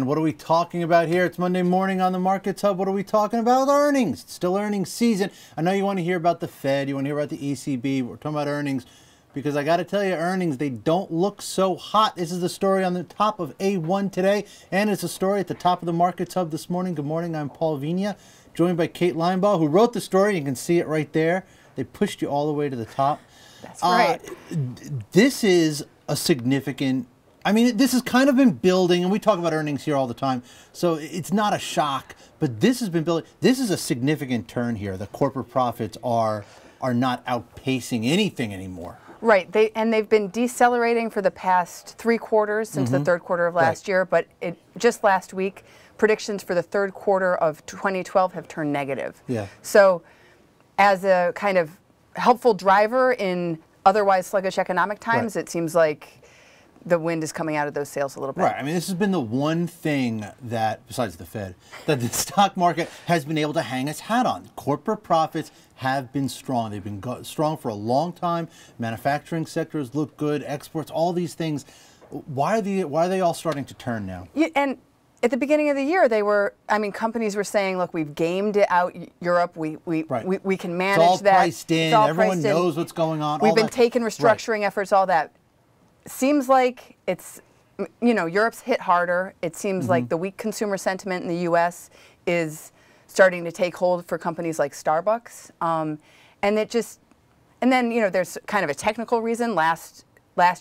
And what are we talking about here? It's Monday morning on the Markets Hub. What are we talking about? Earnings. It's still earnings season. I know you want to hear about the Fed. You want to hear about the ECB. We're talking about earnings because I got to tell you, earnings, they don't look so hot. This is the story on the top of A1 today, and it's a story at the top of the Markets Hub this morning. Good morning. I'm Paul Vigna, joined by Kate Linebaugh, who wrote the story. You can see it right there. They pushed you all the way to the top. That's right. This is a significant... I mean, this has kind of been building, and we talk about earnings here all the time, so it's not a shock, but this has been building. This is a significant turn here. The corporate profits are not outpacing anything anymore. Right, they've been decelerating for the past 3 quarters since the third quarter of last year, but just last week, predictions for the third quarter of 2012 have turned negative. Yeah. So as a kind of helpful driver in otherwise sluggish economic times, it seems like the wind is coming out of those sails a little bit. Right. I mean, this has been the one thing that, besides the Fed, that the stock market has been able to hang its hat on. Corporate profits have been strong. They've been strong for a long time. Manufacturing sectors look good. Exports, all these things. Why are they all starting to turn now? Yeah, and at the beginning of the year, companies were saying, look, we've gamed out Europe. We can manage it's all that. Priced in. Everyone knows what's going on. We've been taking restructuring efforts, all that. Seems like it's, Europe's hit harder. It seems like the weak consumer sentiment in the U.S. is starting to take hold for companies like Starbucks. And then, there's kind of a technical reason. Last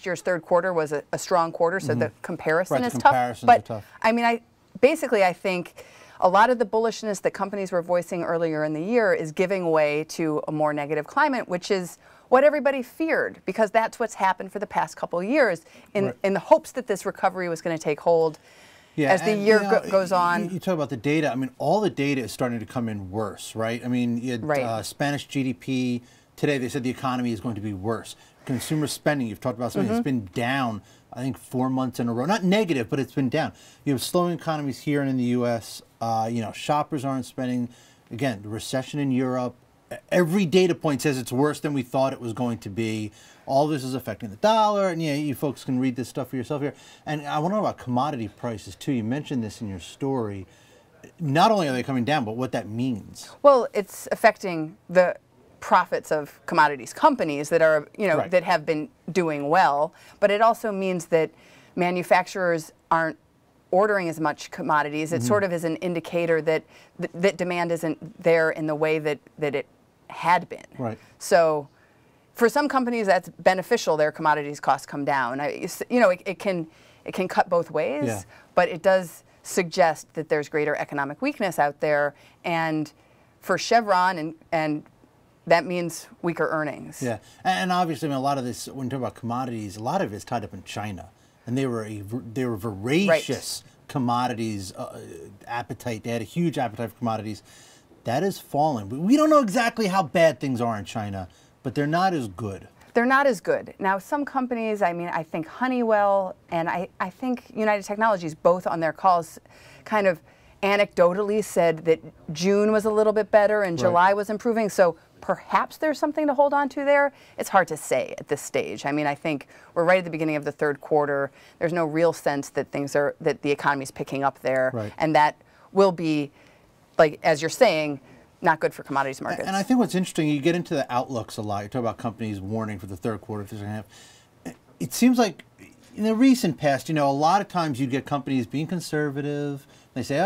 year's third quarter was a strong quarter, so the comparison is tough. But I mean, I think a lot of the bullishness that companies were voicing earlier in the year is giving way to a more negative climate, which is what everybody feared, because that's what's happened for the past couple of years in the hopes that this recovery was going to take hold as the year goes on. You talk about the data. I mean, all the data is starting to come in worse, right? I mean, you had, Spanish GDP. Today they said the economy is going to be worse. Consumer spending, you've talked about something that's been down, I think, 4 months in a row. Not negative, but it's been down. You have slowing economies here and in the U.S. Shoppers aren't spending. Again, the recession in Europe. Every data point says it's worse than we thought it was going to be. All this is affecting the dollar, and you folks can read this stuff for yourself here. And I want to know about commodity prices too. You mentioned this in your story. Not only are they coming down, but what that means. Well, it's affecting the profits of commodities companies that are, that have been doing well. But it also means that manufacturers aren't ordering as much commodities. It sort of is an indicator that that demand isn't there in the way that it had been. Right. So for some companies that's beneficial, their commodities costs come down. It can cut both ways, but it does suggest that there's greater economic weakness out there, and for Chevron and that means weaker earnings. Yeah, and obviously, I mean, a lot of this, when you talk about commodities, a lot of it's tied up in China, and they were voracious commodities appetite. They had a huge appetite for commodities. That is falling. We don't know exactly how bad things are in China, but they're not as good. They're not as good. Now, some companies, I think Honeywell and I think United Technologies, both on their calls, kind of anecdotally said that June was a little bit better and July was improving. So perhaps there's something to hold on to there. It's hard to say at this stage. I mean, I think we're right at the beginning of the third quarter. There's no real sense that that the economy's picking up there, and that will be, like as you're saying, not good for commodities markets. And I think what's interesting, you get into the outlooks a lot. You talk about companies warning for the third quarter, the second half. It seems like in the recent past, a lot of times you'd get companies being conservative. They say,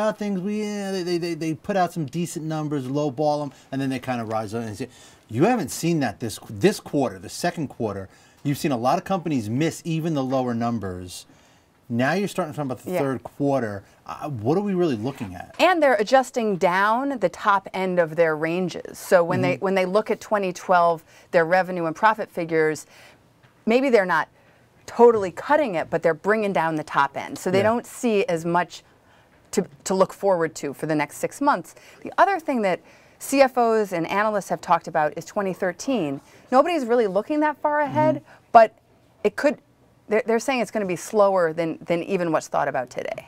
they put out some decent numbers, lowball them, and then they kind of rise up. And say, you haven't seen that this quarter, the second quarter. You've seen a lot of companies miss even the lower numbers. Now you're starting to talk about the third quarter. What are we really looking at? And they're adjusting down the top end of their ranges. So when they look at 2012, their revenue and profit figures, maybe they're not totally cutting it, but they're bringing down the top end. So they don't see as much to look forward to for the next 6 months. The other thing that CFOs and analysts have talked about is 2013. Nobody's really looking that far ahead, but it could. They're saying it's going to be slower than even what's thought about today.